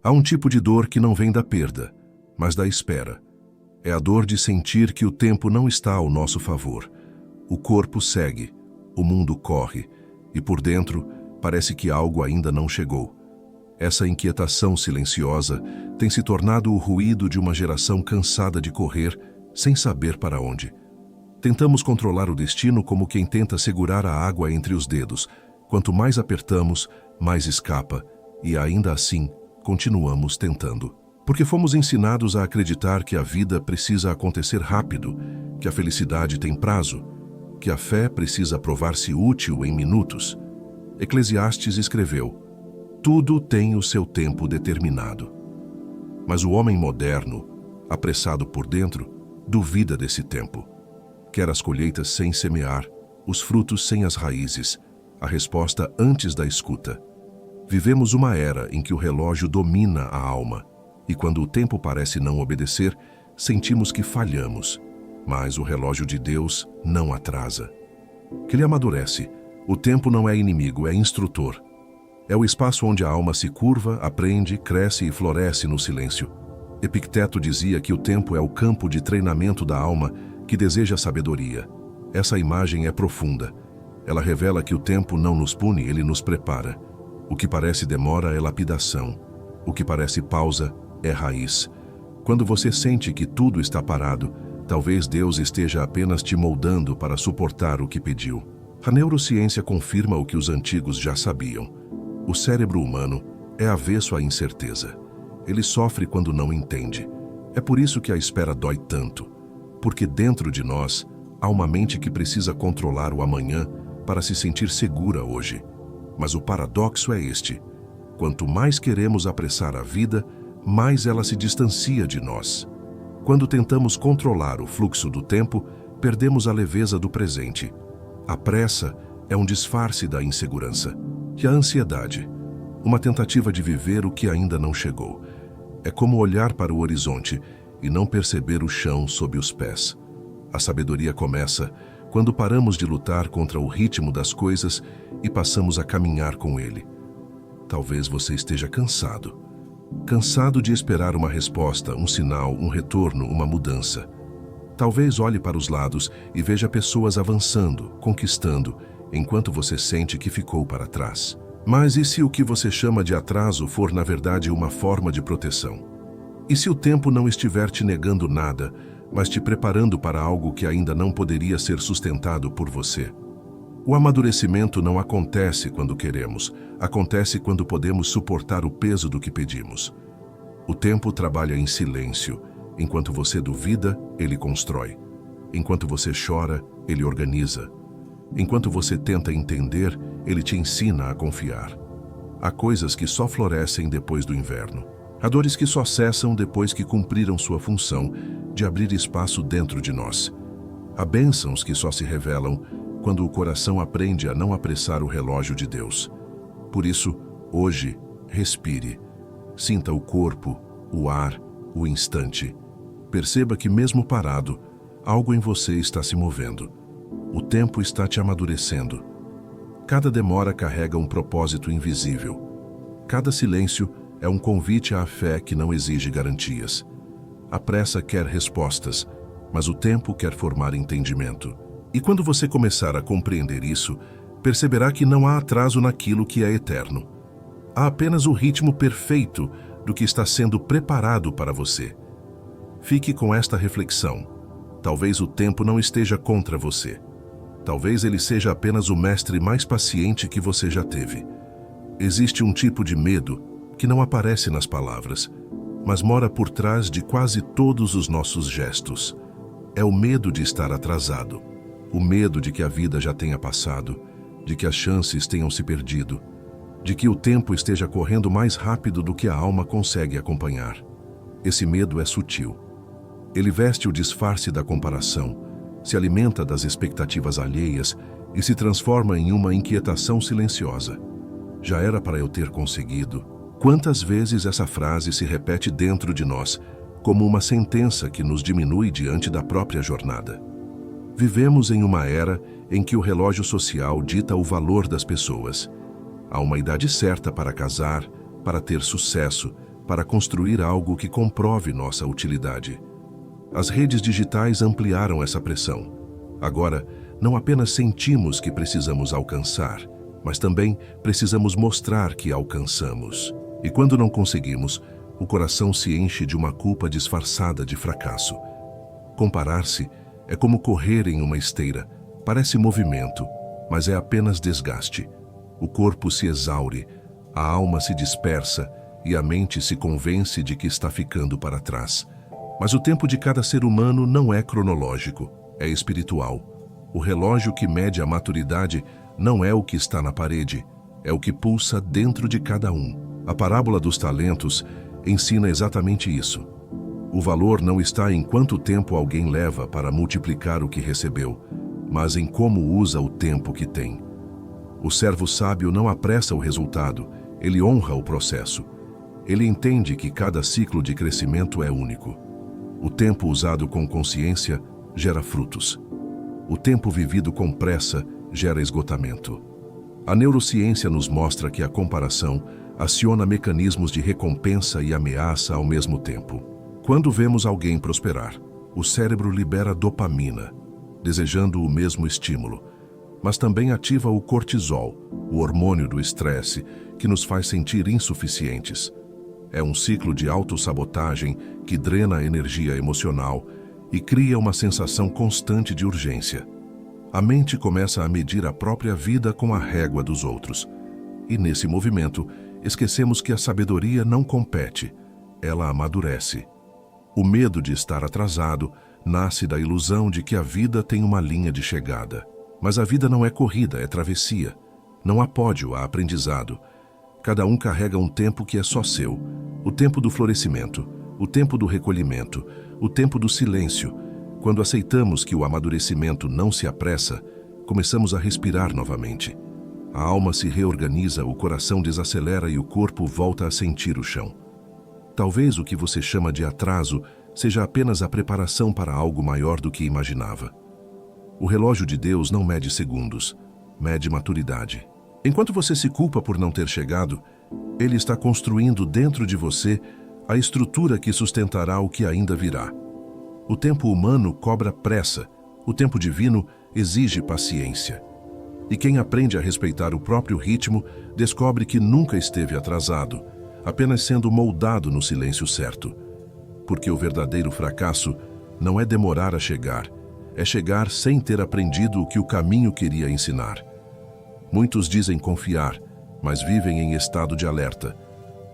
Há um tipo de dor que não vem da perda, mas da espera. É a dor de sentir que o tempo não está ao nosso favor. O corpo segue, o mundo corre, e por dentro parece que algo ainda não chegou. Essa inquietação silenciosa tem se tornado o ruído de uma geração cansada de correr, sem saber para onde. Tentamos controlar o destino como quem tenta segurar a água entre os dedos. Quanto mais apertamos, mais escapa, e ainda assim, continuamos tentando. Porque fomos ensinados a acreditar que a vida precisa acontecer rápido, que a felicidade tem prazo, que a fé precisa provar-se útil em minutos. Eclesiastes escreveu: tudo tem o seu tempo determinado. Mas o homem moderno, apressado por dentro, duvida desse tempo. Quer as colheitas sem semear, os frutos sem as raízes, a resposta antes da escuta. Vivemos uma era em que o relógio domina a alma, e quando o tempo parece não obedecer, sentimos que falhamos. Mas o relógio de Deus não atrasa. Que ele amadurece. O tempo não é inimigo, é instrutor. É o espaço onde a alma se curva, aprende, cresce e floresce no silêncio. Epicteto dizia que o tempo é o campo de treinamento da alma que deseja sabedoria. Essa imagem é profunda. Ela revela que o tempo não nos pune, ele nos prepara. O que parece demora é lapidação. O que parece pausa é raiz. Quando você sente que tudo está parado, talvez Deus esteja apenas te moldando para suportar o que pediu. A neurociência confirma o que os antigos já sabiam. O cérebro humano é avesso à incerteza. Ele sofre quando não entende. É por isso que a espera dói tanto. Porque dentro de nós há uma mente que precisa controlar o amanhã para se sentir segura hoje. Mas o paradoxo é este: quanto mais queremos apressar a vida, mais ela se distancia de nós. Quando tentamos controlar o fluxo do tempo, perdemos a leveza do presente. A pressa é um disfarce da insegurança. E a ansiedade, uma tentativa de viver o que ainda não chegou. É como olhar para o horizonte e não perceber o chão sob os pés. A sabedoria começa quando paramos de lutar contra o ritmo das coisas e passamos a caminhar com ele. Talvez você esteja cansado. Cansado de esperar uma resposta, um sinal, um retorno, uma mudança. Talvez olhe para os lados e veja pessoas avançando, conquistando, enquanto você sente que ficou para trás. Mas e se o que você chama de atraso for, na verdade, uma forma de proteção? E se o tempo não estiver te negando nada, mas te preparando para algo que ainda não poderia ser sustentado por você? O amadurecimento não acontece quando queremos, acontece quando podemos suportar o peso do que pedimos. O tempo trabalha em silêncio. Enquanto você duvida, ele constrói. Enquanto você chora, ele organiza. Enquanto você tenta entender, ele te ensina a confiar. Há coisas que só florescem depois do inverno. Há dores que só cessam depois que cumpriram sua função de abrir espaço dentro de nós. Há bênçãos que só se revelam quando o coração aprende a não apressar o relógio de Deus. Por isso, hoje, respire. Sinta o corpo, o ar, o instante. Perceba que mesmo parado, algo em você está se movendo. O tempo está te amadurecendo. Cada demora carrega um propósito invisível. Cada silêncio é um convite à fé que não exige garantias. A pressa quer respostas, mas o tempo quer formar entendimento. E quando você começar a compreender isso, perceberá que não há atraso naquilo que é eterno. Há apenas o ritmo perfeito do que está sendo preparado para você. Fique com esta reflexão. Talvez o tempo não esteja contra você. Talvez ele seja apenas o mestre mais paciente que você já teve. Existe um tipo de medo que não aparece nas palavras, mas mora por trás de quase todos os nossos gestos. É o medo de estar atrasado, o medo de que a vida já tenha passado, de que as chances tenham se perdido, de que o tempo esteja correndo mais rápido do que a alma consegue acompanhar. Esse medo é sutil. Ele veste o disfarce da comparação, se alimenta das expectativas alheias e se transforma em uma inquietação silenciosa. Já era para eu ter conseguido. Quantas vezes essa frase se repete dentro de nós, como uma sentença que nos diminui diante da própria jornada. Vivemos em uma era em que o relógio social dita o valor das pessoas. Há uma idade certa para casar, para ter sucesso, para construir algo que comprove nossa utilidade. As redes digitais ampliaram essa pressão. Agora, não apenas sentimos que precisamos alcançar, mas também precisamos mostrar que alcançamos. E quando não conseguimos, o coração se enche de uma culpa disfarçada de fracasso. Comparar-se é como correr em uma esteira. Parece movimento, mas é apenas desgaste. O corpo se exaure, a alma se dispersa e a mente se convence de que está ficando para trás. Mas o tempo de cada ser humano não é cronológico, é espiritual. O relógio que mede a maturidade não é o que está na parede, é o que pulsa dentro de cada um. A parábola dos talentos ensina exatamente isso. O valor não está em quanto tempo alguém leva para multiplicar o que recebeu, mas em como usa o tempo que tem. O servo sábio não apressa o resultado, ele honra o processo. Ele entende que cada ciclo de crescimento é único. O tempo usado com consciência gera frutos. O tempo vivido com pressa gera esgotamento. A neurociência nos mostra que a comparação aciona mecanismos de recompensa e ameaça ao mesmo tempo. Quando vemos alguém prosperar, o cérebro libera dopamina, desejando o mesmo estímulo, mas também ativa o cortisol, o hormônio do estresse, que nos faz sentir insuficientes. É um ciclo de autossabotagem que drena a energia emocional e cria uma sensação constante de urgência. A mente começa a medir a própria vida com a régua dos outros. E nesse movimento, esquecemos que a sabedoria não compete, ela amadurece. O medo de estar atrasado nasce da ilusão de que a vida tem uma linha de chegada. Mas a vida não é corrida, é travessia. Não há pódio, há aprendizado. Cada um carrega um tempo que é só seu. O tempo do florescimento, o tempo do recolhimento, o tempo do silêncio. Quando aceitamos que o amadurecimento não se apressa, começamos a respirar novamente. A alma se reorganiza, o coração desacelera e o corpo volta a sentir o chão. Talvez o que você chama de atraso seja apenas a preparação para algo maior do que imaginava. O relógio de Deus não mede segundos, mede maturidade. Enquanto você se culpa por não ter chegado, Ele está construindo dentro de você a estrutura que sustentará o que ainda virá. O tempo humano cobra pressa, o tempo divino exige paciência. E quem aprende a respeitar o próprio ritmo descobre que nunca esteve atrasado, apenas sendo moldado no silêncio certo. Porque o verdadeiro fracasso não é demorar a chegar, é chegar sem ter aprendido o que o caminho queria ensinar. Muitos dizem confiar, mas vivem em estado de alerta.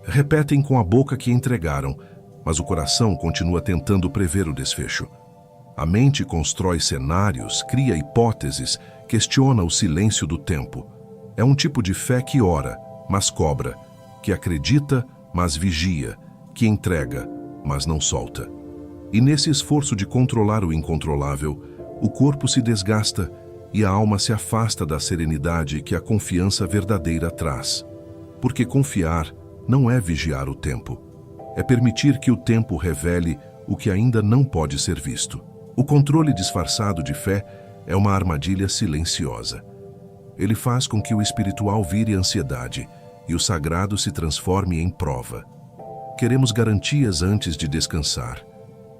Repetem com a boca que entregaram, mas o coração continua tentando prever o desfecho. A mente constrói cenários, cria hipóteses, questiona o silêncio do tempo. É um tipo de fé que ora, mas cobra, que acredita, mas vigia, que entrega, mas não solta. E nesse esforço de controlar o incontrolável, o corpo se desgasta e a alma se afasta da serenidade que a confiança verdadeira traz. Porque confiar não é vigiar o tempo, é permitir que o tempo revele o que ainda não pode ser visto. O controle disfarçado de fé é uma armadilha silenciosa. Ele faz com que o espiritual vire ansiedade e o sagrado se transforme em prova. Queremos garantias antes de descansar.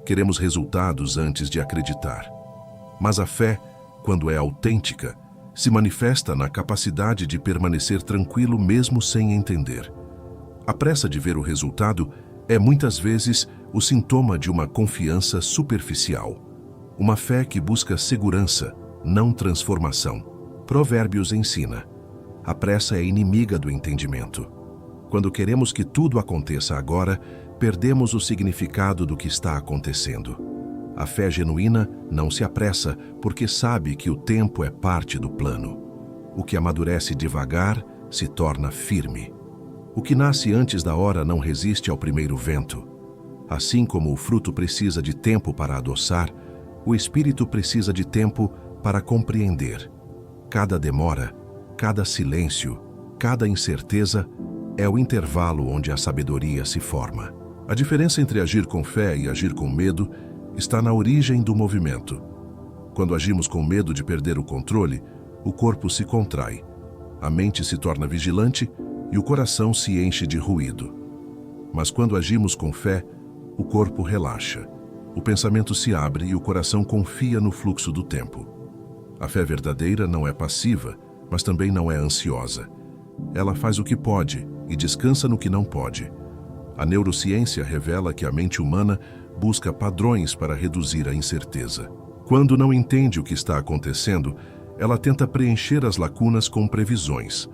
Queremos resultados antes de acreditar. Mas a fé, quando é autêntica, se manifesta na capacidade de permanecer tranquilo mesmo sem entender. A pressa de ver o resultado é muitas vezes o sintoma de uma confiança superficial. Uma fé que busca segurança, não transformação. Provérbios ensina: a pressa é inimiga do entendimento. Quando queremos que tudo aconteça agora, perdemos o significado do que está acontecendo. A fé genuína não se apressa porque sabe que o tempo é parte do plano. O que amadurece devagar se torna firme. O que nasce antes da hora não resiste ao primeiro vento. Assim como o fruto precisa de tempo para adoçar, o espírito precisa de tempo para compreender. Cada demora, cada silêncio, cada incerteza é o intervalo onde a sabedoria se forma. A diferença entre agir com fé e agir com medo está na origem do movimento. Quando agimos com medo de perder o controle, o corpo se contrai, a mente se torna vigilante e o coração se enche de ruído. Mas quando agimos com fé, o corpo relaxa, o pensamento se abre e o coração confia no fluxo do tempo. A fé verdadeira não é passiva, mas também não é ansiosa. Ela faz o que pode e descansa no que não pode. A neurociência revela que a mente humana busca padrões para reduzir a incerteza. Quando não entende o que está acontecendo, ela tenta preencher as lacunas com previsões,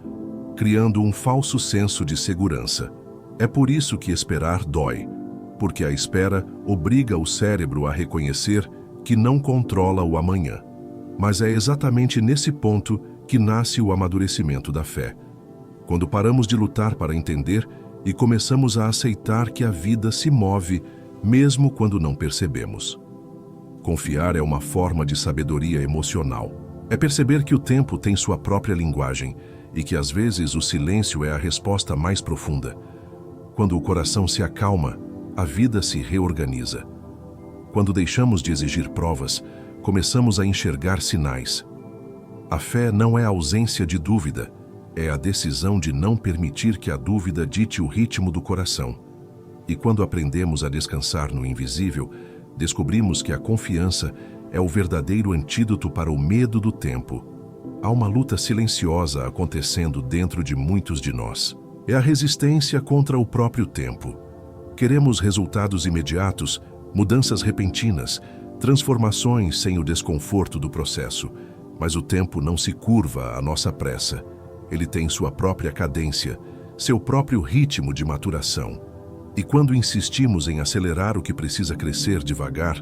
criando um falso senso de segurança. É por isso que esperar dói, porque a espera obriga o cérebro a reconhecer que não controla o amanhã. Mas é exatamente nesse ponto que nasce o amadurecimento da fé. Quando paramos de lutar para entender e começamos a aceitar que a vida se move, mesmo quando não percebemos. Confiar é uma forma de sabedoria emocional. É perceber que o tempo tem sua própria linguagem e que às vezes o silêncio é a resposta mais profunda. Quando o coração se acalma, a vida se reorganiza. Quando deixamos de exigir provas, começamos a enxergar sinais. A fé não é a ausência de dúvida, é a decisão de não permitir que a dúvida dite o ritmo do coração. E quando aprendemos a descansar no invisível, descobrimos que a confiança é o verdadeiro antídoto para o medo do tempo. Há uma luta silenciosa acontecendo dentro de muitos de nós. É a resistência contra o próprio tempo. Queremos resultados imediatos, mudanças repentinas, transformações sem o desconforto do processo. Mas o tempo não se curva à nossa pressa. Ele tem sua própria cadência, seu próprio ritmo de maturação. E quando insistimos em acelerar o que precisa crescer devagar,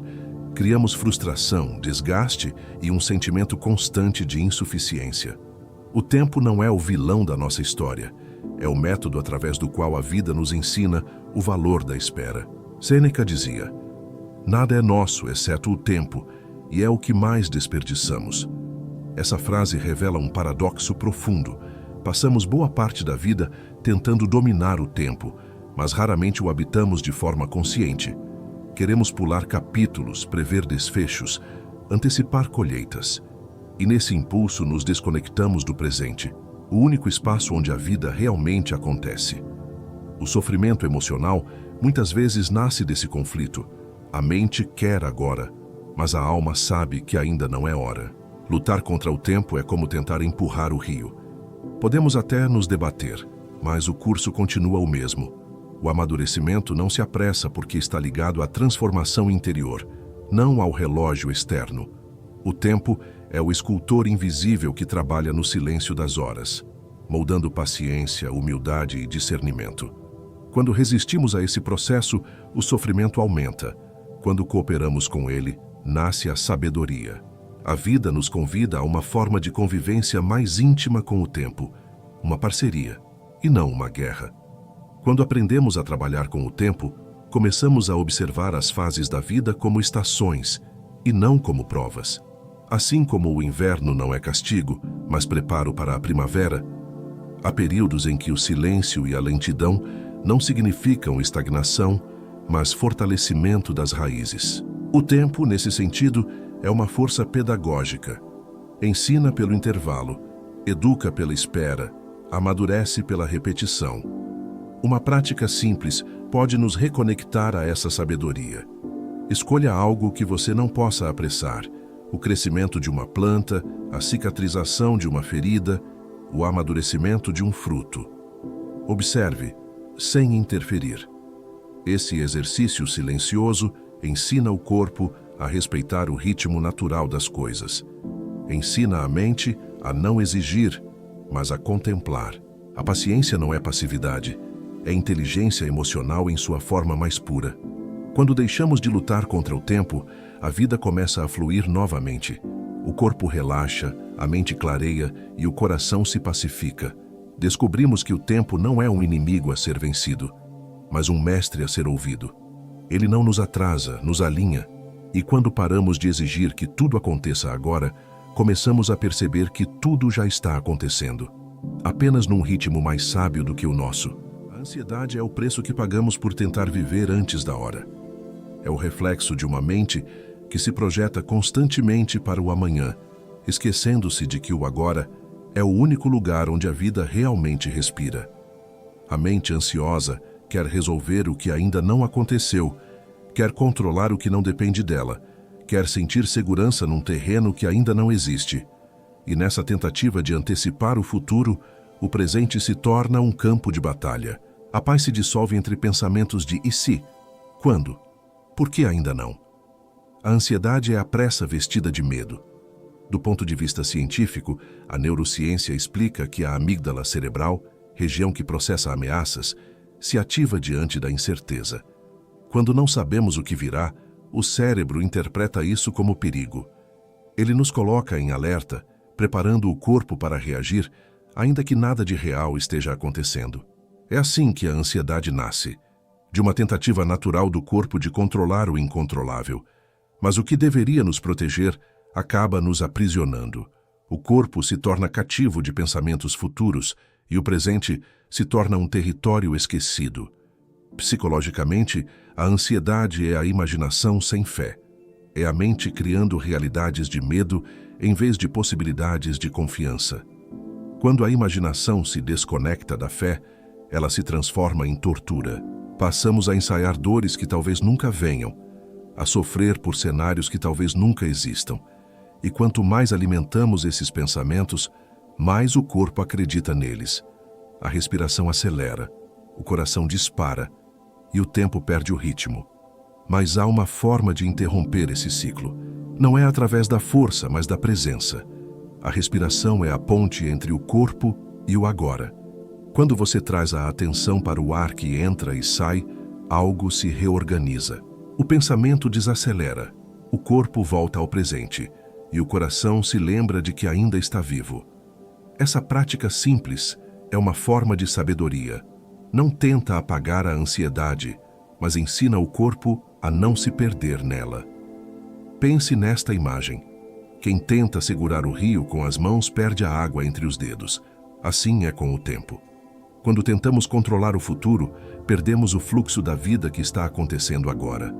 criamos frustração, desgaste e um sentimento constante de insuficiência. O tempo não é o vilão da nossa história. É o método através do qual a vida nos ensina o valor da espera. Sêneca dizia: "Nada é nosso, exceto o tempo, e é o que mais desperdiçamos." Essa frase revela um paradoxo profundo. Passamos boa parte da vida tentando dominar o tempo, mas raramente o habitamos de forma consciente. Queremos pular capítulos, prever desfechos, antecipar colheitas. E nesse impulso nos desconectamos do presente, o único espaço onde a vida realmente acontece. O sofrimento emocional muitas vezes nasce desse conflito. A mente quer agora, mas a alma sabe que ainda não é hora. Lutar contra o tempo é como tentar empurrar o rio. Podemos até nos debater, mas o curso continua o mesmo. O amadurecimento não se apressa porque está ligado à transformação interior, não ao relógio externo. O tempo é o escultor invisível que trabalha no silêncio das horas, moldando paciência, humildade e discernimento. Quando resistimos a esse processo, o sofrimento aumenta. Quando cooperamos com ele, nasce a sabedoria. A vida nos convida a uma forma de convivência mais íntima com o tempo, uma parceria, e não uma guerra. Quando aprendemos a trabalhar com o tempo, começamos a observar as fases da vida como estações, e não como provas. Assim como o inverno não é castigo, mas preparo para a primavera, há períodos em que o silêncio e a lentidão não significam estagnação, mas fortalecimento das raízes. O tempo, nesse sentido, é uma força pedagógica. Ensina pelo intervalo, educa pela espera, amadurece pela repetição. Uma prática simples pode nos reconectar a essa sabedoria. Escolha algo que você não possa apressar: o crescimento de uma planta, a cicatrização de uma ferida, o amadurecimento de um fruto. Observe, sem interferir. Esse exercício silencioso ensina o corpo a respeitar o ritmo natural das coisas. Ensina a mente a não exigir, mas a contemplar. A paciência não é passividade, é inteligência emocional em sua forma mais pura. Quando deixamos de lutar contra o tempo, a vida começa a fluir novamente. O corpo relaxa, a mente clareia e o coração se pacifica. Descobrimos que o tempo não é um inimigo a ser vencido, mas um mestre a ser ouvido. Ele não nos atrasa, nos alinha. E quando paramos de exigir que tudo aconteça agora, começamos a perceber que tudo já está acontecendo, apenas num ritmo mais sábio do que o nosso. A ansiedade é o preço que pagamos por tentar viver antes da hora. É o reflexo de uma mente que se projeta constantemente para o amanhã, esquecendo-se de que o agora é o único lugar onde a vida realmente respira. A mente ansiosa quer resolver o que ainda não aconteceu, quer controlar o que não depende dela, quer sentir segurança num terreno que ainda não existe. E nessa tentativa de antecipar o futuro, o presente se torna um campo de batalha. A paz se dissolve entre pensamentos de e se? Quando? Por que ainda não? A ansiedade é a pressa vestida de medo. Do ponto de vista científico, a neurociência explica que a amígdala cerebral, região que processa ameaças, se ativa diante da incerteza. Quando não sabemos o que virá, o cérebro interpreta isso como perigo. Ele nos coloca em alerta, preparando o corpo para reagir, ainda que nada de real esteja acontecendo. É assim que a ansiedade nasce, de uma tentativa natural do corpo de controlar o incontrolável. Mas o que deveria nos proteger acaba nos aprisionando. O corpo se torna cativo de pensamentos futuros e o presente se torna um território esquecido. Psicologicamente, a ansiedade é a imaginação sem fé. É a mente criando realidades de medo em vez de possibilidades de confiança. Quando a imaginação se desconecta da fé, ela se transforma em tortura. Passamos a ensaiar dores que talvez nunca venham, a sofrer por cenários que talvez nunca existam. E quanto mais alimentamos esses pensamentos, mais o corpo acredita neles. A respiração acelera, o coração dispara e o tempo perde o ritmo. Mas há uma forma de interromper esse ciclo. Não é através da força, mas da presença. A respiração é a ponte entre o corpo e o agora. Quando você traz a atenção para o ar que entra e sai, algo se reorganiza. O pensamento desacelera, o corpo volta ao presente e o coração se lembra de que ainda está vivo. Essa prática simples é uma forma de sabedoria. Não tenta apagar a ansiedade, mas ensina o corpo a não se perder nela. Pense nesta imagem. Quem tenta segurar o rio com as mãos perde a água entre os dedos. Assim é com o tempo. Quando tentamos controlar o futuro, perdemos o fluxo da vida que está acontecendo agora.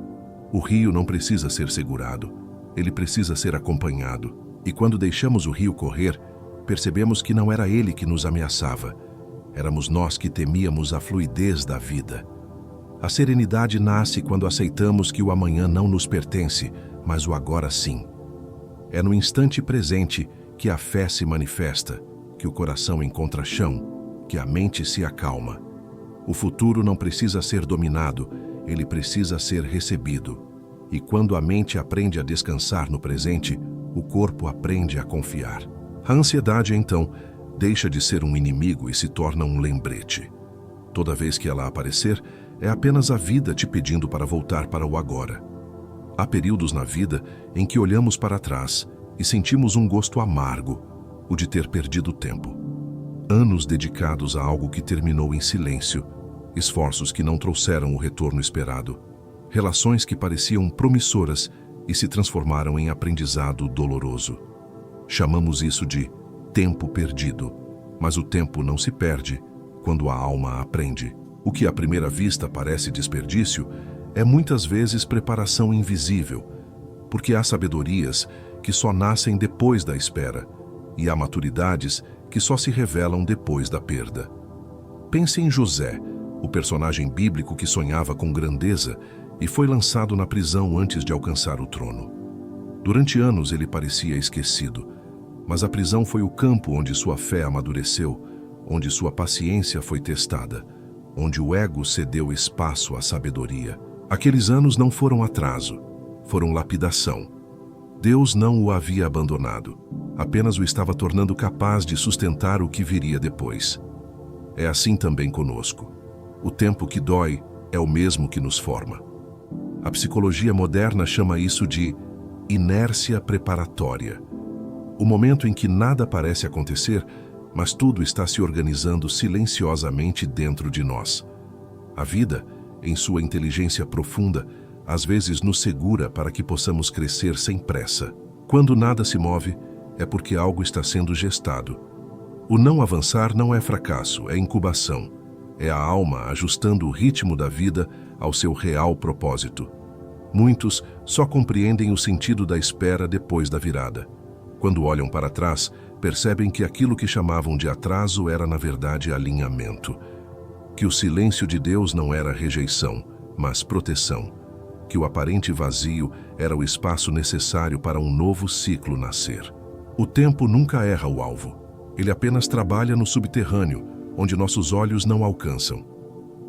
O rio não precisa ser segurado, ele precisa ser acompanhado. E quando deixamos o rio correr, percebemos que não era ele que nos ameaçava. Éramos nós que temíamos a fluidez da vida. A serenidade nasce quando aceitamos que o amanhã não nos pertence, mas o agora sim. É no instante presente que a fé se manifesta, que o coração encontra chão, que a mente se acalma. O futuro não precisa ser dominado, ele precisa ser recebido. E quando a mente aprende a descansar no presente, o corpo aprende a confiar. A ansiedade, então, deixa de ser um inimigo e se torna um lembrete. Toda vez que ela aparecer, é apenas a vida te pedindo para voltar para o agora. Há períodos na vida em que olhamos para trás e sentimos um gosto amargo, o de ter perdido tempo. Anos dedicados a algo que terminou em silêncio, esforços que não trouxeram o retorno esperado, relações que pareciam promissoras e se transformaram em aprendizado doloroso. Chamamos isso de tempo perdido, mas o tempo não se perde quando a alma aprende. O que à primeira vista parece desperdício é muitas vezes preparação invisível, porque há sabedorias que só nascem depois da espera e há maturidades que só se revelam depois da perda. Pense em José, o personagem bíblico que sonhava com grandeza e foi lançado na prisão antes de alcançar o trono. Durante anos ele parecia esquecido, mas a prisão foi o campo onde sua fé amadureceu, onde sua paciência foi testada, onde o ego cedeu espaço à sabedoria. Aqueles anos não foram atraso, foram lapidação. Deus não o havia abandonado, apenas o estava tornando capaz de sustentar o que viria depois. É assim também conosco. O tempo que dói é o mesmo que nos forma. A psicologia moderna chama isso de inércia preparatória. O momento em que nada parece acontecer, mas tudo está se organizando silenciosamente dentro de nós. A vida, em sua inteligência profunda, às vezes nos segura para que possamos crescer sem pressa. Quando nada se move, é porque algo está sendo gestado. O não avançar não é fracasso, é incubação. É a alma ajustando o ritmo da vida ao seu real propósito. Muitos só compreendem o sentido da espera depois da virada. Quando olham para trás, percebem que aquilo que chamavam de atraso era, na verdade, alinhamento. que o silêncio de Deus não era rejeição, mas proteção, que o aparente vazio era o espaço necessário para um novo ciclo nascer. O tempo nunca erra o alvo. Ele apenas trabalha no subterrâneo, onde nossos olhos não alcançam.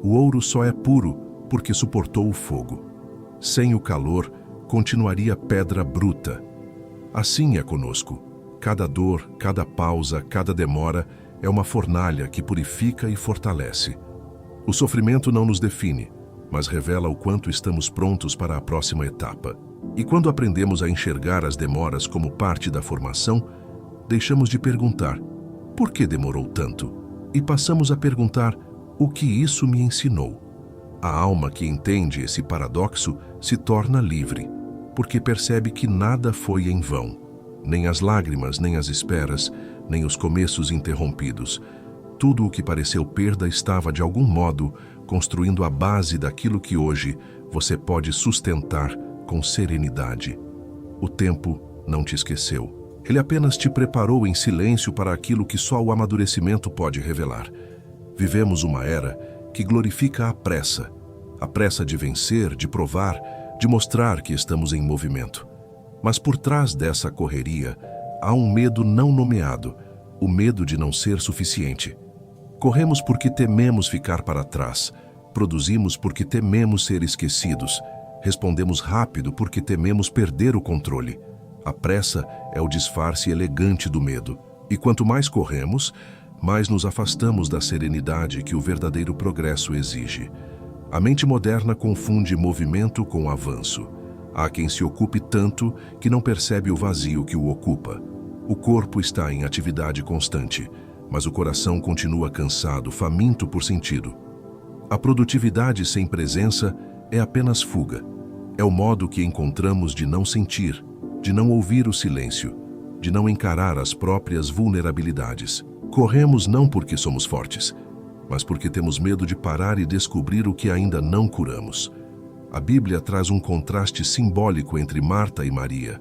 O ouro só é puro porque suportou o fogo. Sem o calor, continuaria pedra bruta. Assim é conosco. Cada dor, cada pausa, cada demora é uma fornalha que purifica e fortalece. O sofrimento não nos define, mas revela o quanto estamos prontos para a próxima etapa. E quando aprendemos a enxergar as demoras como parte da formação, deixamos de perguntar, por que demorou tanto? E passamos a perguntar, o que isso me ensinou? A alma que entende esse paradoxo se torna livre, porque percebe que nada foi em vão. Nem as lágrimas, nem as esperas, nem os começos interrompidos. Tudo o que pareceu perda estava, de algum modo, construindo a base daquilo que hoje você pode sustentar com serenidade. O tempo não te esqueceu. Ele apenas te preparou em silêncio para aquilo que só o amadurecimento pode revelar. Vivemos uma era que glorifica a pressa de vencer, de provar, de mostrar que estamos em movimento. Mas por trás dessa correria, há um medo não nomeado, o medo de não ser suficiente. Corremos porque tememos ficar para trás, produzimos porque tememos ser esquecidos, respondemos rápido porque tememos perder o controle. A pressa é o disfarce elegante do medo, e quanto mais corremos, mais nos afastamos da serenidade que o verdadeiro progresso exige. A mente moderna confunde movimento com avanço. Há quem se ocupe tanto que não percebe o vazio que o ocupa. O corpo está em atividade constante, mas o coração continua cansado, faminto por sentido. A produtividade sem presença é apenas fuga. É o modo que encontramos de não sentir, de não ouvir o silêncio, de não encarar as próprias vulnerabilidades. Corremos não porque somos fortes, mas porque temos medo de parar e descobrir o que ainda não curamos. A Bíblia traz um contraste simbólico entre Marta e Maria.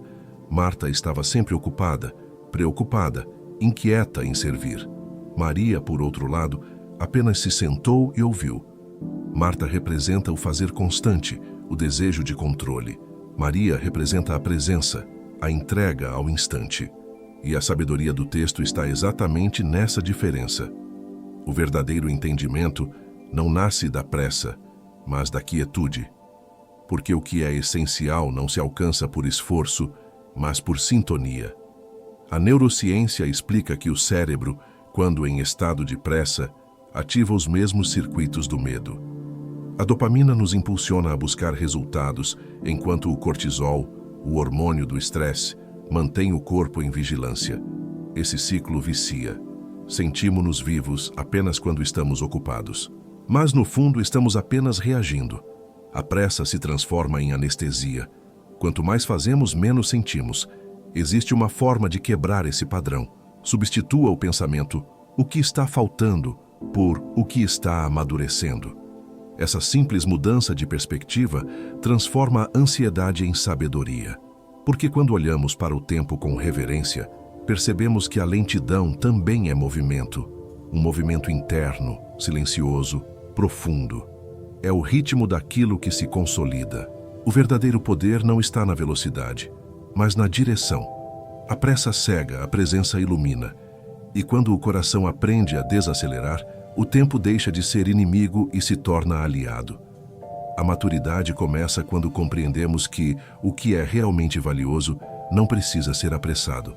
Marta estava sempre ocupada, preocupada, inquieta em servir. Maria, por outro lado, apenas se sentou e ouviu. Marta representa o fazer constante, o desejo de controle. Maria representa a presença, a entrega ao instante. E a sabedoria do texto está exatamente nessa diferença. O verdadeiro entendimento não nasce da pressa, mas da quietude. Porque o que é essencial não se alcança por esforço, mas por sintonia. A neurociência explica que o cérebro, quando em estado de pressa, ativa os mesmos circuitos do medo. A dopamina nos impulsiona a buscar resultados, enquanto o cortisol, o hormônio do estresse, mantém o corpo em vigilância. Esse ciclo vicia. Sentimos-nos vivos apenas quando estamos ocupados. Mas no fundo estamos apenas reagindo. A pressa se transforma em anestesia. Quanto mais fazemos, menos sentimos. Existe uma forma de quebrar esse padrão. Substitua o pensamento, o que está faltando, por o que está amadurecendo. Essa simples mudança de perspectiva transforma a ansiedade em sabedoria. Porque quando olhamos para o tempo com reverência, percebemos que a lentidão também é movimento. Um movimento interno, silencioso, profundo. É o ritmo daquilo que se consolida. O verdadeiro poder não está na velocidade, mas na direção. A pressa cega, a presença ilumina. E quando o coração aprende a desacelerar, o tempo deixa de ser inimigo e se torna aliado. A maturidade começa quando compreendemos que o que é realmente valioso não precisa ser apressado.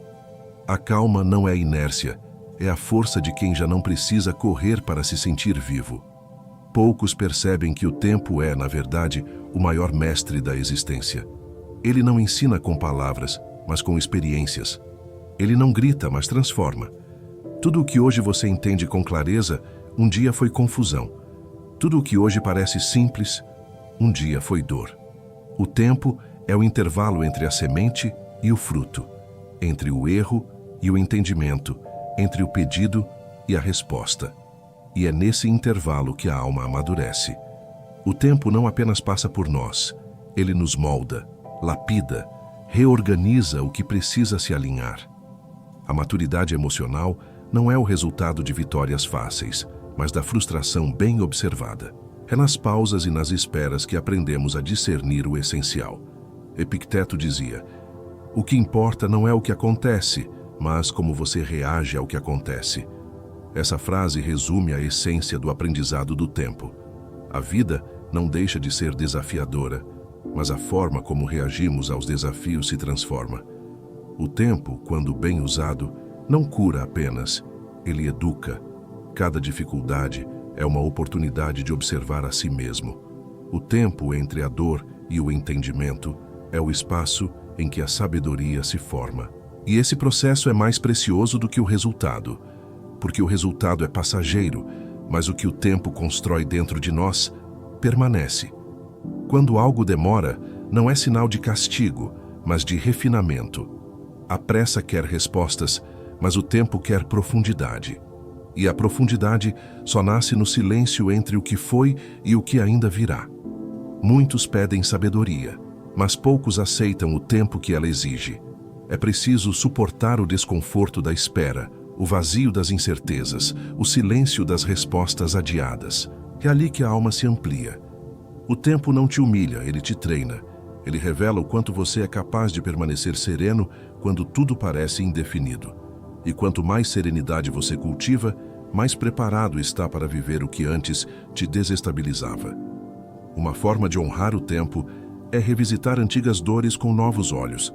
A calma não é inércia, é a força de quem já não precisa correr para se sentir vivo. Poucos percebem que o tempo é, na verdade, o maior mestre da existência. Ele não ensina com palavras, mas com experiências. Ele não grita, mas transforma. Tudo o que hoje você entende com clareza, um dia foi confusão. Tudo o que hoje parece simples, um dia foi dor. O tempo é o intervalo entre a semente e o fruto, entre o erro e o entendimento, entre o pedido e a resposta. E é nesse intervalo que a alma amadurece. O tempo não apenas passa por nós, ele nos molda, lapida, reorganiza o que precisa se alinhar. A maturidade emocional não é o resultado de vitórias fáceis, mas da frustração bem observada. É nas pausas e nas esperas que aprendemos a discernir o essencial. Epicteto dizia: o que importa não é o que acontece, mas como você reage ao que acontece. Essa frase resume a essência do aprendizado do tempo. A vida não deixa de ser desafiadora, mas a forma como reagimos aos desafios se transforma. O tempo, quando bem usado, não cura apenas, ele educa. Cada dificuldade é uma oportunidade de observar a si mesmo. O tempo entre a dor e o entendimento é o espaço em que a sabedoria se forma. E esse processo é mais precioso do que o resultado, porque o resultado é passageiro, mas o que o tempo constrói dentro de nós permanece. Quando algo demora, não é sinal de castigo, mas de refinamento. A pressa quer respostas, mas o tempo quer profundidade. E a profundidade só nasce no silêncio entre o que foi e o que ainda virá. Muitos pedem sabedoria, mas poucos aceitam o tempo que ela exige. É preciso suportar o desconforto da espera, o vazio das incertezas, o silêncio das respostas adiadas. É ali que a alma se amplia. O tempo não te humilha, ele te treina. Ele revela o quanto você é capaz de permanecer sereno quando tudo parece indefinido. E quanto mais serenidade você cultiva, mais preparado está para viver o que antes te desestabilizava. Uma forma de honrar o tempo é revisitar antigas dores com novos olhos.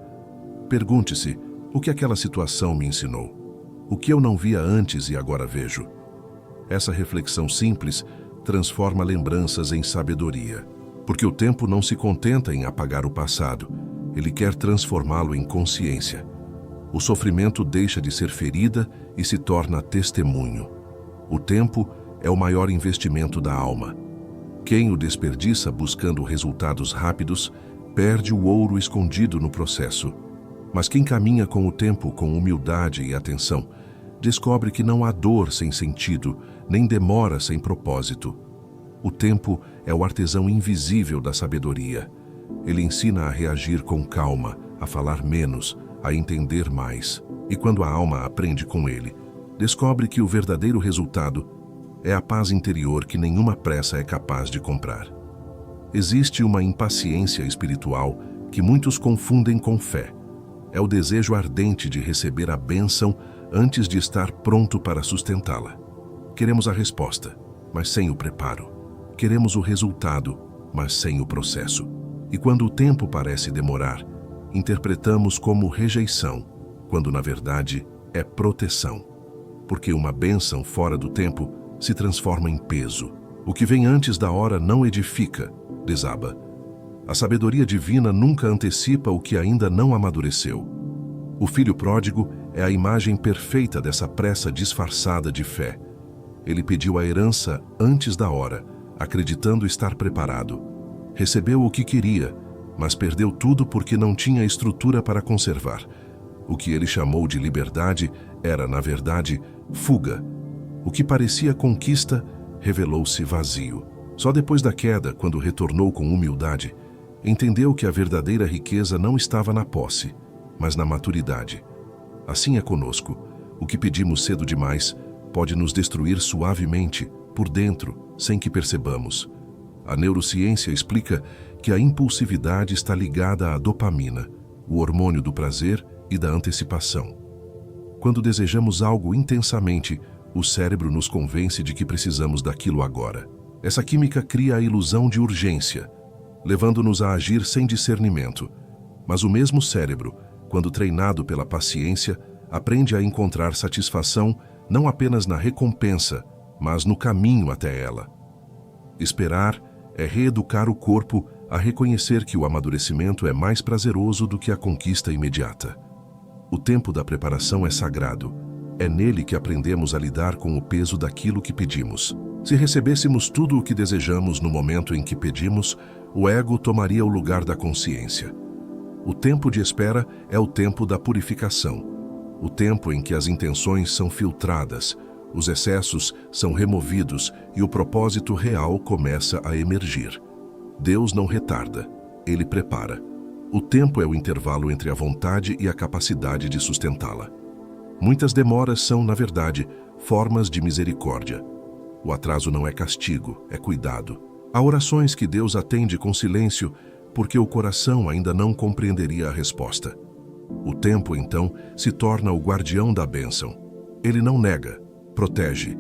Pergunte-se: o que aquela situação me ensinou? O que eu não via antes e agora vejo? Essa reflexão simples transforma lembranças em sabedoria, porque o tempo não se contenta em apagar o passado, ele quer transformá-lo em consciência. O sofrimento deixa de ser ferida e se torna testemunho. O tempo é o maior investimento da alma. Quem o desperdiça buscando resultados rápidos, perde o ouro escondido no processo. Mas quem caminha com o tempo com humildade e atenção, descobre que não há dor sem sentido, nem demora sem propósito. O tempo é o artesão invisível da sabedoria. Ele ensina a reagir com calma, a falar menos, a entender mais. E quando a alma aprende com ele, descobre que o verdadeiro resultado é a paz interior que nenhuma pressa é capaz de comprar. Existe uma impaciência espiritual que muitos confundem com fé. É o desejo ardente de receber a bênção antes de estar pronto para sustentá-la. Queremos a resposta, mas sem o preparo. Queremos o resultado, mas sem o processo. E quando o tempo parece demorar, interpretamos como rejeição, quando na verdade é proteção. Porque uma bênção fora do tempo se transforma em peso. O que vem antes da hora não edifica, desaba. A sabedoria divina nunca antecipa o que ainda não amadureceu. O filho pródigo é a imagem perfeita dessa pressa disfarçada de fé. Ele pediu a herança antes da hora, acreditando estar preparado. Recebeu o que queria, mas perdeu tudo porque não tinha estrutura para conservar. O que ele chamou de liberdade era, na verdade, fuga. O que parecia conquista revelou-se vazio. Só depois da queda, quando retornou com humildade, entendeu que a verdadeira riqueza não estava na posse, mas na maturidade. Assim é conosco. O que pedimos cedo demais pode nos destruir suavemente, por dentro, sem que percebamos. A neurociência explica que a impulsividade está ligada à dopamina, o hormônio do prazer e da antecipação. Quando desejamos algo intensamente, o cérebro nos convence de que precisamos daquilo agora. Essa química cria a ilusão de urgência, levando-nos a agir sem discernimento. Mas o mesmo cérebro, quando treinado pela paciência, aprende a encontrar satisfação não apenas na recompensa, mas no caminho até ela. Esperar é reeducar o corpo a reconhecer que o amadurecimento é mais prazeroso do que a conquista imediata. O tempo da preparação é sagrado. É nele que aprendemos a lidar com o peso daquilo que pedimos. Se recebêssemos tudo o que desejamos no momento em que pedimos, o ego tomaria o lugar da consciência. O tempo de espera é o tempo da purificação. O tempo em que as intenções são filtradas, os excessos são removidos e o propósito real começa a emergir. Deus não retarda, Ele prepara. O tempo é o intervalo entre a vontade e a capacidade de sustentá-la. Muitas demoras são, na verdade, formas de misericórdia. O atraso não é castigo, é cuidado. Há orações que Deus atende com silêncio porque o coração ainda não compreenderia a resposta. O tempo, então, se torna o guardião da bênção. Ele não nega, protege.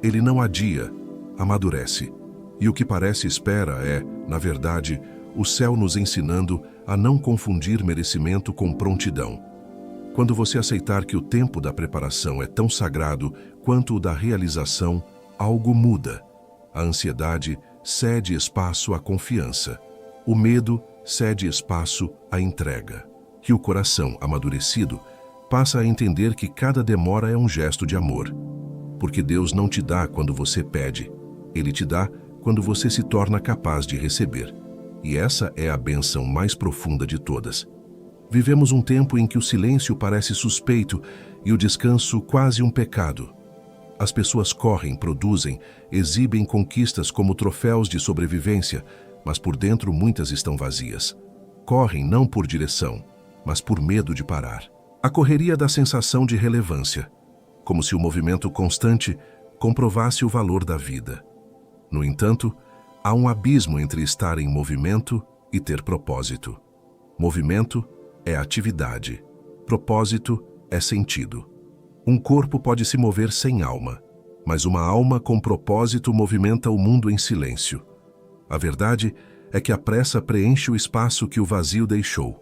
Ele não adia, amadurece. E o que parece espera é, na verdade, o céu nos ensinando a não confundir merecimento com prontidão. Quando você aceitar que o tempo da preparação é tão sagrado quanto o da realização, algo muda. A ansiedade cede espaço à confiança. O medo cede espaço à entrega. Que o coração amadurecido passa a entender que cada demora é um gesto de amor. Porque Deus não te dá quando você pede. Ele te dá quando você se torna capaz de receber. E essa é a bênção mais profunda de todas. Vivemos um tempo em que o silêncio parece suspeito e o descanso quase um pecado. As pessoas correm, produzem, exibem conquistas como troféus de sobrevivência, mas por dentro muitas estão vazias. Correm não por direção, mas por medo de parar. A correria dá sensação de relevância, como se o movimento constante comprovasse o valor da vida. No entanto, há um abismo entre estar em movimento e ter propósito. Movimento é atividade, propósito é sentido. Um corpo pode se mover sem alma, mas uma alma com propósito movimenta o mundo em silêncio. A verdade é que a pressa preenche o espaço que o vazio deixou.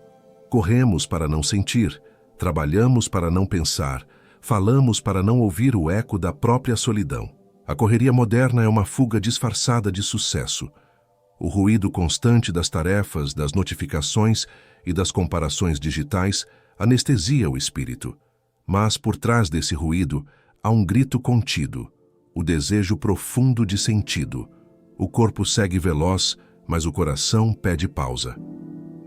Corremos para não sentir, trabalhamos para não pensar, falamos para não ouvir o eco da própria solidão. A correria moderna é uma fuga disfarçada de sucesso. O ruído constante das tarefas, das notificações e das comparações digitais anestesia o espírito. Mas por trás desse ruído há um grito contido, o desejo profundo de sentido. O corpo segue veloz, mas o coração pede pausa.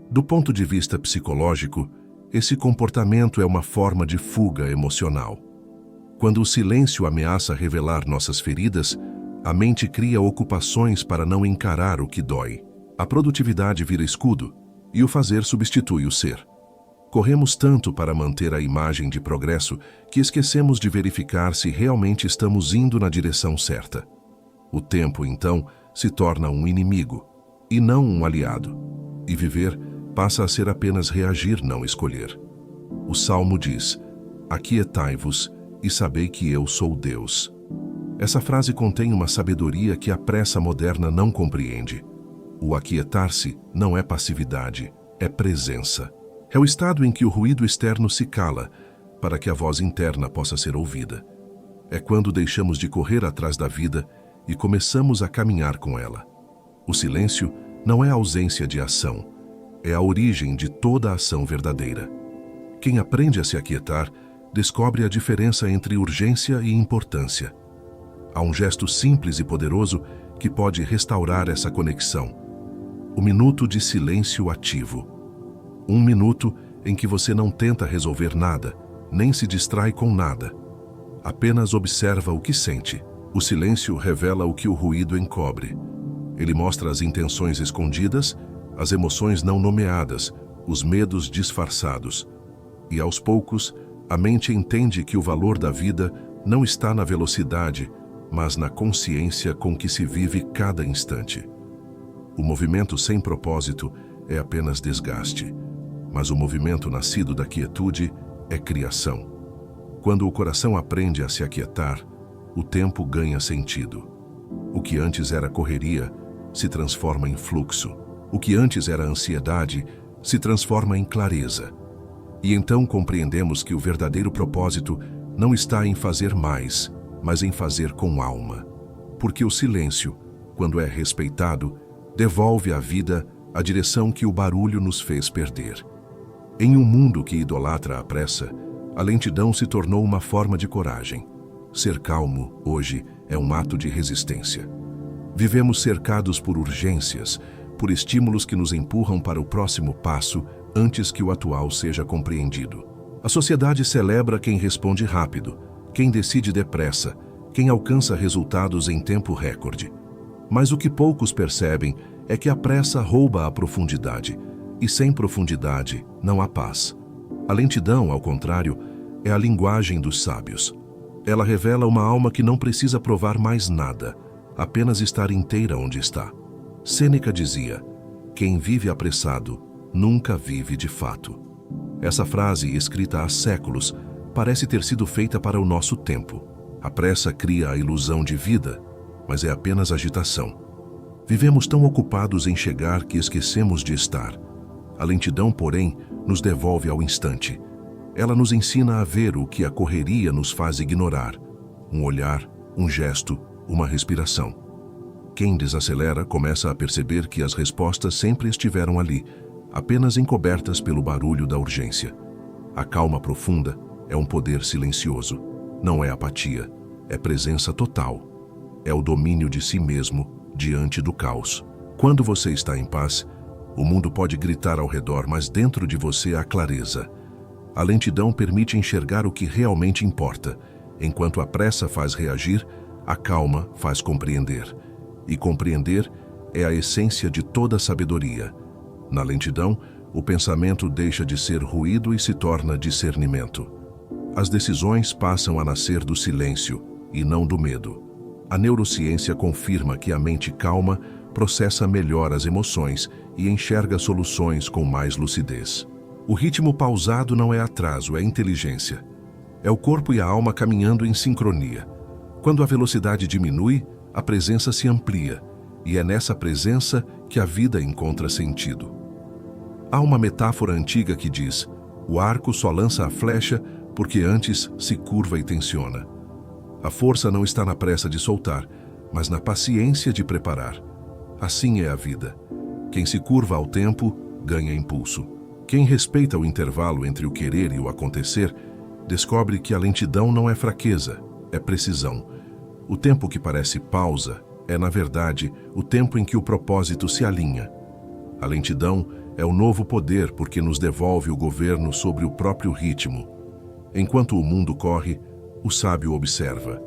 Do ponto de vista psicológico, esse comportamento é uma forma de fuga emocional. Quando o silêncio ameaça revelar nossas feridas, a mente cria ocupações para não encarar o que dói. A produtividade vira escudo e o fazer substitui o ser. Corremos tanto para manter a imagem de progresso que esquecemos de verificar se realmente estamos indo na direção certa. O tempo, então, se torna um inimigo e não um aliado. E viver passa a ser apenas reagir, não escolher. O Salmo diz: "Aquietai-vos e sabei que eu sou Deus." Essa frase contém uma sabedoria que a pressa moderna não compreende. O aquietar-se não é passividade, é presença. É o estado em que o ruído externo se cala, para que a voz interna possa ser ouvida. É quando deixamos de correr atrás da vida e começamos a caminhar com ela. O silêncio não é a ausência de ação, é a origem de toda a ação verdadeira. Quem aprende a se aquietar descobre a diferença entre urgência e importância. Há um gesto simples e poderoso que pode restaurar essa conexão. O minuto de silêncio ativo. Um minuto em que você não tenta resolver nada, nem se distrai com nada. Apenas observa o que sente. O silêncio revela o que o ruído encobre. Ele mostra as intenções escondidas, as emoções não nomeadas, os medos disfarçados. E aos poucos, a mente entende que o valor da vida não está na velocidade, mas na consciência com que se vive cada instante. O movimento sem propósito é apenas desgaste, mas o movimento nascido da quietude é criação. Quando o coração aprende a se aquietar, o tempo ganha sentido. O que antes era correria se transforma em fluxo. O que antes era ansiedade se transforma em clareza. E então compreendemos que o verdadeiro propósito não está em fazer mais, mas em fazer com alma. Porque o silêncio, quando é respeitado, devolve à vida a direção que o barulho nos fez perder. Em um mundo que idolatra a pressa, a lentidão se tornou uma forma de coragem. Ser calmo, hoje, é um ato de resistência. Vivemos cercados por urgências, por estímulos que nos empurram para o próximo passo antes que o atual seja compreendido. A sociedade celebra quem responde rápido, quem decide depressa, quem alcança resultados em tempo recorde. Mas o que poucos percebem é que a pressa rouba a profundidade, e sem profundidade não há paz. A lentidão, ao contrário, é a linguagem dos sábios. Ela revela uma alma que não precisa provar mais nada, apenas estar inteira onde está. Sêneca dizia: quem vive apressado nunca vive de fato. Essa frase, escrita há séculos, parece ter sido feita para o nosso tempo. A pressa cria a ilusão de vida, mas é apenas agitação. Vivemos tão ocupados em chegar que esquecemos de estar. A lentidão, porém, nos devolve ao instante. Ela nos ensina a ver o que a correria nos faz ignorar. Um olhar, um gesto, uma respiração. Quem desacelera começa a perceber que as respostas sempre estiveram ali, apenas encobertas pelo barulho da urgência. A calma profunda é um poder silencioso. Não é apatia, é presença total. É o domínio de si mesmo diante do caos. Quando você está em paz, o mundo pode gritar ao redor, mas dentro de você há clareza. A lentidão permite enxergar o que realmente importa. Enquanto a pressa faz reagir, a calma faz compreender. E compreender é a essência de toda sabedoria. Na lentidão, o pensamento deixa de ser ruído e se torna discernimento. As decisões passam a nascer do silêncio e não do medo. A neurociência confirma que a mente calma processa melhor as emoções e enxerga soluções com mais lucidez. O ritmo pausado não é atraso, é inteligência. É o corpo e a alma caminhando em sincronia. Quando a velocidade diminui, a presença se amplia, e é nessa presença que a vida encontra sentido. Há uma metáfora antiga que diz: o arco só lança a flecha porque antes se curva e tensiona. A força não está na pressa de soltar, mas na paciência de preparar. Assim é a vida. Quem se curva ao tempo, ganha impulso. Quem respeita o intervalo entre o querer e o acontecer, descobre que a lentidão não é fraqueza, é precisão. O tempo que parece pausa é, na verdade, o tempo em que o propósito se alinha. A lentidão é o novo poder porque nos devolve o governo sobre o próprio ritmo. Enquanto o mundo corre, o sábio observa.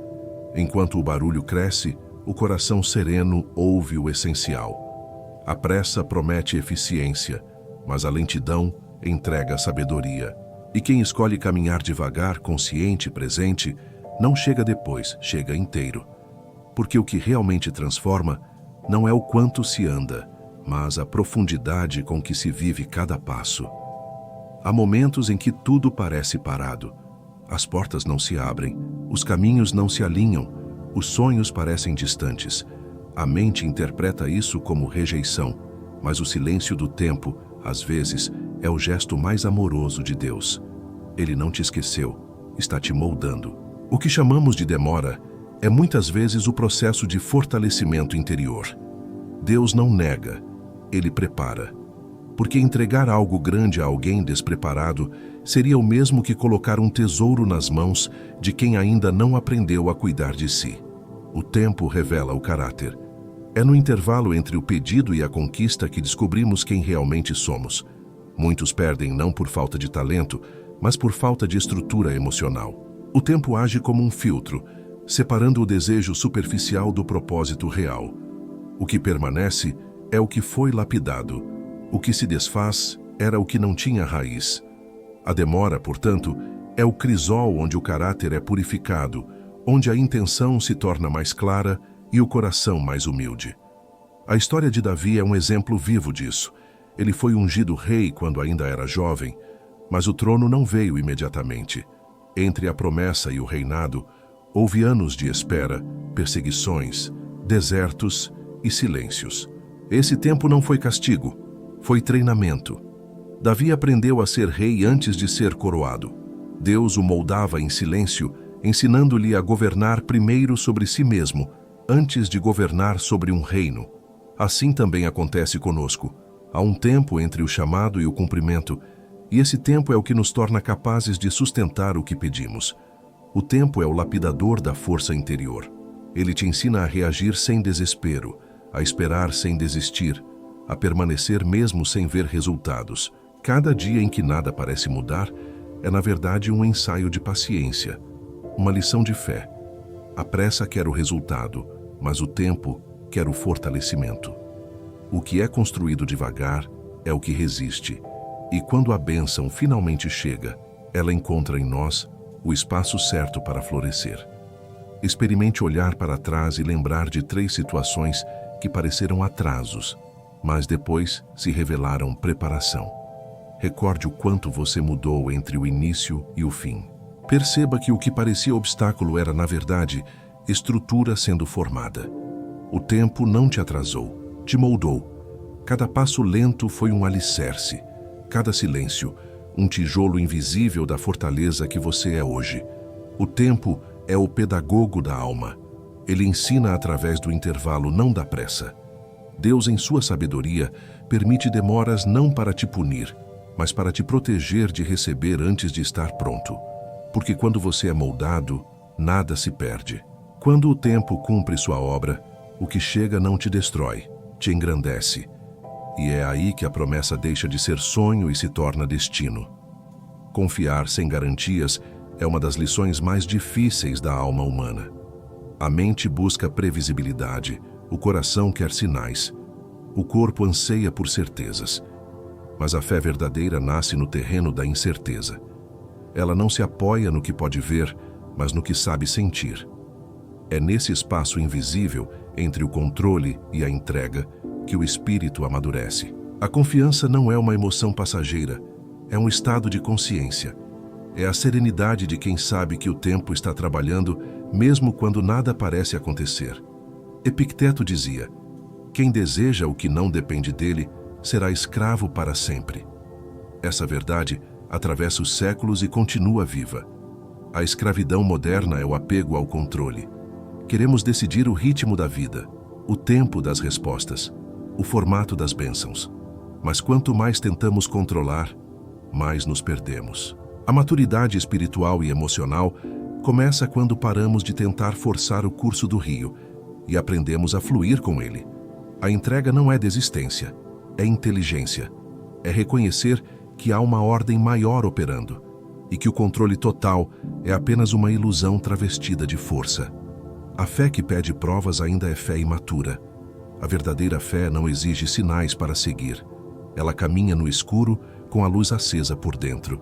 Enquanto o barulho cresce, o coração sereno ouve o essencial. A pressa promete eficiência, mas a lentidão entrega sabedoria. E quem escolhe caminhar devagar, consciente e presente, não chega depois, chega inteiro. Porque o que realmente transforma não é o quanto se anda, mas a profundidade com que se vive cada passo. Há momentos em que tudo parece parado. As portas não se abrem, os caminhos não se alinham, os sonhos parecem distantes. A mente interpreta isso como rejeição, mas o silêncio do tempo, às vezes, é o gesto mais amoroso de Deus. Ele não te esqueceu, está te moldando. O que chamamos de demora é muitas vezes o processo de fortalecimento interior. Deus não nega, Ele prepara. Porque entregar algo grande a alguém despreparado seria o mesmo que colocar um tesouro nas mãos de quem ainda não aprendeu a cuidar de si. O tempo revela o caráter. É no intervalo entre o pedido e a conquista que descobrimos quem realmente somos. Muitos perdem não por falta de talento, mas por falta de estrutura emocional. O tempo age como um filtro, separando o desejo superficial do propósito real. O que permanece é o que foi lapidado. O que se desfaz era o que não tinha raiz. A demora, portanto, é o crisol onde o caráter é purificado, onde a intenção se torna mais clara e o coração mais humilde. A história de Davi é um exemplo vivo disso. Ele foi ungido rei quando ainda era jovem, mas o trono não veio imediatamente. Entre a promessa e o reinado, houve anos de espera, perseguições, desertos e silêncios. Esse tempo não foi castigo, foi treinamento. Davi aprendeu a ser rei antes de ser coroado. Deus o moldava em silêncio, ensinando-lhe a governar primeiro sobre si mesmo, antes de governar sobre um reino. Assim também acontece conosco. Há um tempo entre o chamado e o cumprimento, e esse tempo é o que nos torna capazes de sustentar o que pedimos. O tempo é o lapidador da força interior. Ele te ensina a reagir sem desespero, a esperar sem desistir, a permanecer mesmo sem ver resultados. Cada dia em que nada parece mudar é, na verdade, um ensaio de paciência, uma lição de fé. A pressa quer o resultado, mas o tempo quer o fortalecimento. O que é construído devagar é o que resiste, e quando a bênção finalmente chega, ela encontra em nós o espaço certo para florescer. Experimente olhar para trás e lembrar de 3 situações que pareceram atrasos, mas depois se revelaram preparação. Recorde o quanto você mudou entre o início e o fim. Perceba que o que parecia obstáculo era, na verdade, estrutura sendo formada. O tempo não te atrasou, te moldou. Cada passo lento foi um alicerce, cada silêncio, um tijolo invisível da fortaleza que você é hoje. O tempo é o pedagogo da alma. Ele ensina através do intervalo, não da pressa. Deus, em sua sabedoria, permite demoras não para te punir, mas para te proteger de receber antes de estar pronto. Porque quando você é moldado, nada se perde. Quando o tempo cumpre sua obra, o que chega não te destrói, te engrandece. E é aí que a promessa deixa de ser sonho e se torna destino. Confiar sem garantias é uma das lições mais difíceis da alma humana. A mente busca previsibilidade, o coração quer sinais, o corpo anseia por certezas. Mas a fé verdadeira nasce no terreno da incerteza. Ela não se apoia no que pode ver, mas no que sabe sentir. É nesse espaço invisível, entre o controle e a entrega, que o espírito amadurece. A confiança não é uma emoção passageira, é um estado de consciência. É a serenidade de quem sabe que o tempo está trabalhando, mesmo quando nada parece acontecer. Epicteto dizia: quem deseja o que não depende dele, será escravo para sempre. Essa verdade atravessa os séculos e continua viva. A escravidão moderna é o apego ao controle. Queremos decidir o ritmo da vida, o tempo das respostas, o formato das bênçãos. Mas quanto mais tentamos controlar, mais nos perdemos. A maturidade espiritual e emocional começa quando paramos de tentar forçar o curso do rio e aprendemos a fluir com ele. A entrega não é desistência, é inteligência. É reconhecer que há uma ordem maior operando e que o controle total é apenas uma ilusão travestida de força. A fé que pede provas ainda é fé imatura. A verdadeira fé não exige sinais para seguir. Ela caminha no escuro com a luz acesa por dentro.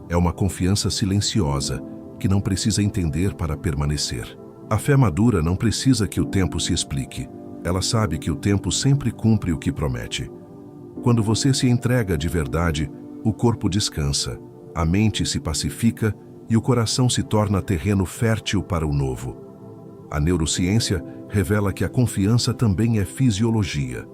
É uma confiança silenciosa que não precisa entender para permanecer. A fé madura não precisa que o tempo se explique. Ela sabe que o tempo sempre cumpre o que promete. Quando você se entrega de verdade, o corpo descansa, a mente se pacifica e o coração se torna terreno fértil para o novo. A neurociência revela que a confiança também é fisiologia.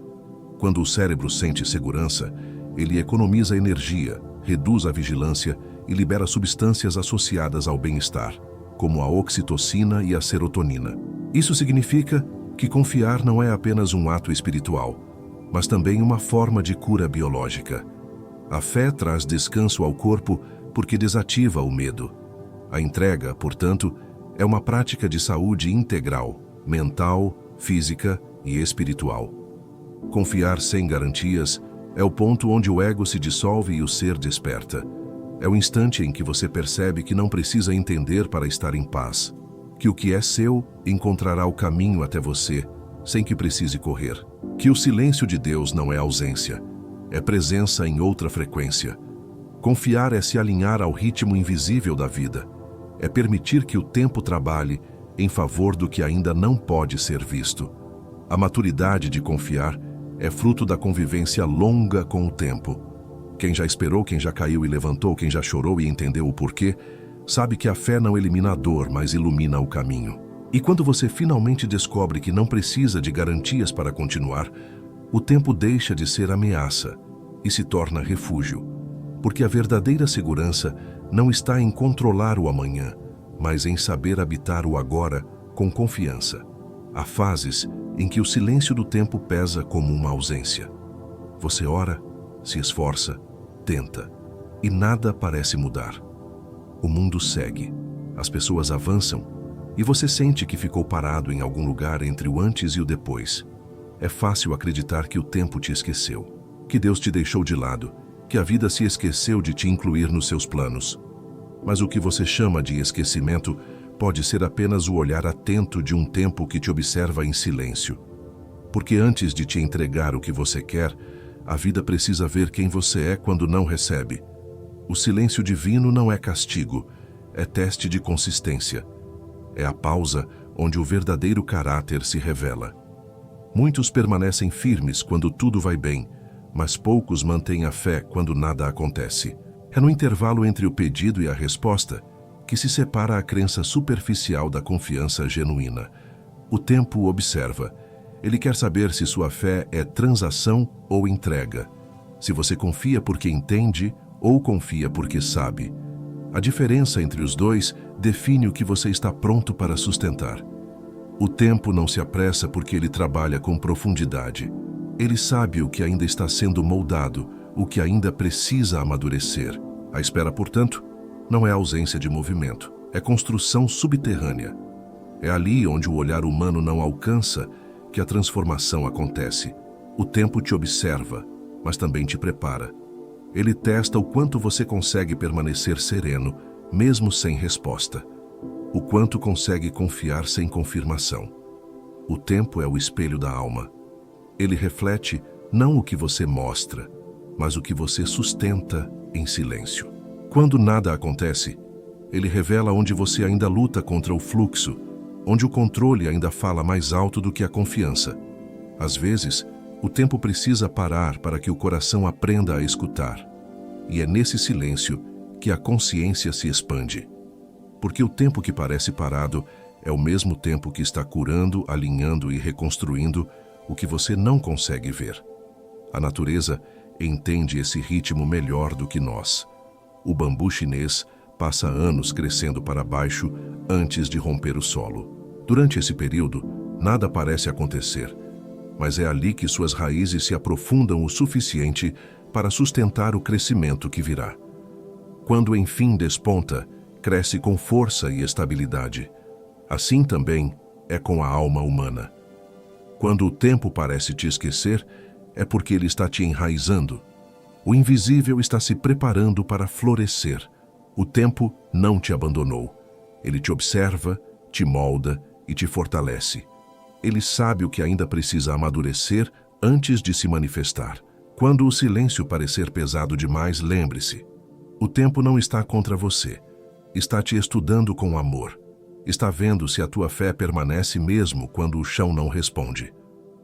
Quando o cérebro sente segurança, ele economiza energia, reduz a vigilância e libera substâncias associadas ao bem-estar, como a oxitocina e a serotonina. Isso significa que confiar não é apenas um ato espiritual, mas também uma forma de cura biológica. A fé traz descanso ao corpo porque desativa o medo. A entrega, portanto, é uma prática de saúde integral, mental, física e espiritual. Confiar sem garantias é o ponto onde o ego se dissolve e o ser desperta. É o instante em que você percebe que não precisa entender para estar em paz, que o que é seu encontrará o caminho até você, sem que precise correr, que o silêncio de Deus não é ausência, é presença em outra frequência. Confiar é se alinhar ao ritmo invisível da vida, é permitir que o tempo trabalhe em favor do que ainda não pode ser visto. A maturidade de confiar é fruto da convivência longa com o tempo. Quem já esperou, quem já caiu e levantou, quem já chorou e entendeu o porquê, sabe que a fé não elimina a dor, mas ilumina o caminho. E quando você finalmente descobre que não precisa de garantias para continuar, o tempo deixa de ser ameaça e se torna refúgio. Porque a verdadeira segurança não está em controlar o amanhã, mas em saber habitar o agora com confiança. Há fases em que o silêncio do tempo pesa como uma ausência. Você ora, se esforça, tenta, e nada parece mudar. O mundo segue, as pessoas avançam, e você sente que ficou parado em algum lugar entre o antes e o depois. É fácil acreditar que o tempo te esqueceu, que Deus te deixou de lado, que a vida se esqueceu de te incluir nos seus planos. Mas o que você chama de esquecimento pode ser apenas o olhar atento de um tempo que te observa em silêncio. Porque antes de te entregar o que você quer, a vida precisa ver quem você é quando não recebe. O silêncio divino não é castigo, é teste de consistência. É a pausa onde o verdadeiro caráter se revela. Muitos permanecem firmes quando tudo vai bem, mas poucos mantêm a fé quando nada acontece. É no intervalo entre o pedido e a resposta que se separa a crença superficial da confiança genuína. O tempo observa. Ele quer saber se sua fé é transação ou entrega. Se você confia porque entende ou confia porque sabe. A diferença entre os dois define o que você está pronto para sustentar. O tempo não se apressa porque ele trabalha com profundidade. Ele sabe o que ainda está sendo moldado, o que ainda precisa amadurecer. A espera, portanto, não é ausência de movimento, é construção subterrânea. É ali onde o olhar humano não alcança que a transformação acontece. O tempo te observa, mas também te prepara. Ele testa o quanto você consegue permanecer sereno, mesmo sem resposta. O quanto consegue confiar sem confirmação. O tempo é o espelho da alma. Ele reflete não o que você mostra, mas o que você sustenta em silêncio. Quando nada acontece, ele revela onde você ainda luta contra o fluxo, onde o controle ainda fala mais alto do que a confiança. Às vezes, o tempo precisa parar para que o coração aprenda a escutar. E é nesse silêncio que a consciência se expande. Porque o tempo que parece parado é o mesmo tempo que está curando, alinhando e reconstruindo o que você não consegue ver. A natureza entende esse ritmo melhor do que nós. O bambu chinês passa anos crescendo para baixo antes de romper o solo. Durante esse período, nada parece acontecer, mas é ali que suas raízes se aprofundam o suficiente para sustentar o crescimento que virá. Quando enfim desponta, cresce com força e estabilidade. Assim também é com a alma humana. Quando o tempo parece te esquecer, é porque ele está te enraizando. O invisível está se preparando para florescer. O tempo não te abandonou. Ele te observa, te molda e te fortalece. Ele sabe o que ainda precisa amadurecer antes de se manifestar. Quando o silêncio parecer pesado demais, lembre-se. O tempo não está contra você. Está te estudando com amor. Está vendo se a tua fé permanece mesmo quando o chão não responde.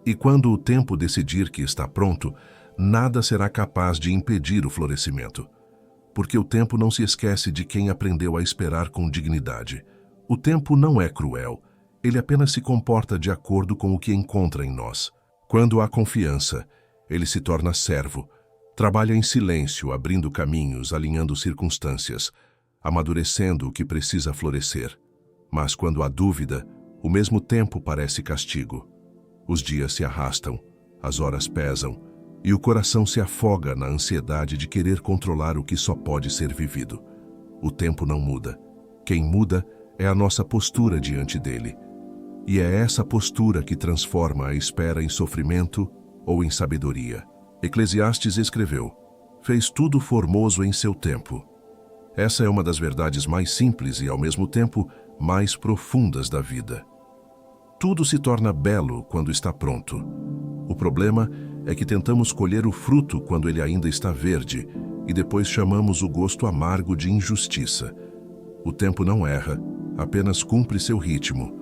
E quando o tempo decidir que está pronto, nada será capaz de impedir o florescimento. Porque o tempo não se esquece de quem aprendeu a esperar com dignidade. O tempo não é cruel. Ele apenas se comporta de acordo com o que encontra em nós. Quando há confiança, ele se torna servo. Trabalha em silêncio, abrindo caminhos, alinhando circunstâncias, amadurecendo o que precisa florescer. Mas quando há dúvida, o mesmo tempo parece castigo. Os dias se arrastam, as horas pesam, e o coração se afoga na ansiedade de querer controlar o que só pode ser vivido. O tempo não muda. Quem muda é a nossa postura diante dele. E é essa postura que transforma a espera em sofrimento ou em sabedoria. Eclesiastes escreveu: "Fez tudo formoso em seu tempo." Essa é uma das verdades mais simples e, ao mesmo tempo, mais profundas da vida. Tudo se torna belo quando está pronto. O problema é que tentamos colher o fruto quando ele ainda está verde e depois chamamos o gosto amargo de injustiça. O tempo não erra, apenas cumpre seu ritmo.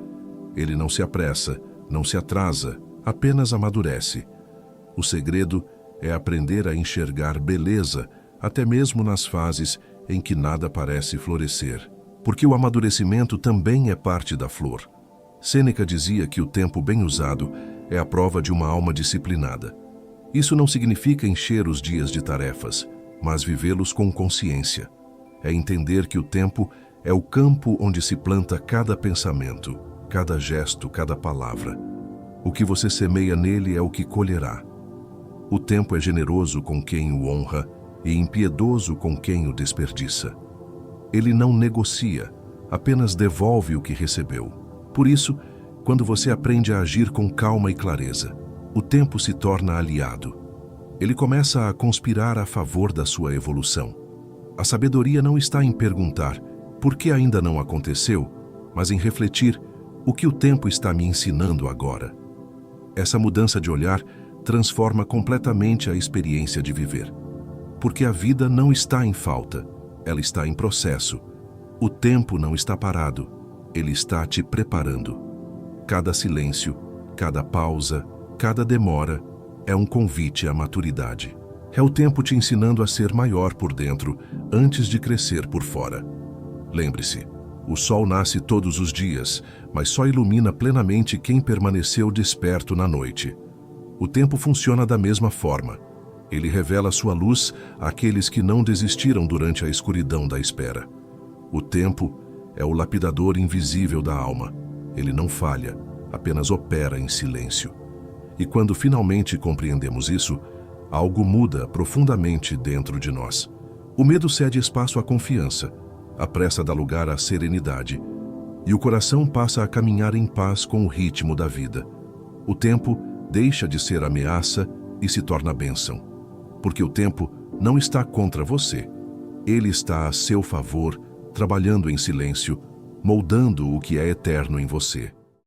Ele não se apressa, não se atrasa, apenas amadurece. O segredo é aprender a enxergar beleza, até mesmo nas fases em que nada parece florescer. Porque o amadurecimento também é parte da flor. Sêneca dizia que o tempo bem usado é a prova de uma alma disciplinada. Isso não significa encher os dias de tarefas, mas vivê-los com consciência. É entender que o tempo é o campo onde se planta cada pensamento, cada gesto, cada palavra. O que você semeia nele é o que colherá. O tempo é generoso com quem o honra e impiedoso com quem o desperdiça. Ele não negocia, apenas devolve o que recebeu. Por isso, quando você aprende a agir com calma e clareza, o tempo se torna aliado. Ele começa a conspirar a favor da sua evolução. A sabedoria não está em perguntar por que ainda não aconteceu, mas em refletir o que o tempo está me ensinando agora. Essa mudança de olhar transforma completamente a experiência de viver. Porque a vida não está em falta, ela está em processo. O tempo não está parado, ele está te preparando. Cada silêncio, cada pausa, cada demora é um convite à maturidade. É o tempo te ensinando a ser maior por dentro antes de crescer por fora. Lembre-se, o sol nasce todos os dias, mas só ilumina plenamente quem permaneceu desperto na noite. O tempo funciona da mesma forma. Ele revela sua luz àqueles que não desistiram durante a escuridão da espera. O tempo é o lapidador invisível da alma. Ele não falha, apenas opera em silêncio. E quando finalmente compreendemos isso, algo muda profundamente dentro de nós. O medo cede espaço à confiança, a pressa dá lugar à serenidade, e o coração passa a caminhar em paz com o ritmo da vida. O tempo deixa de ser ameaça e se torna bênção, porque o tempo não está contra você. Ele está a seu favor, trabalhando em silêncio, moldando o que é eterno em você.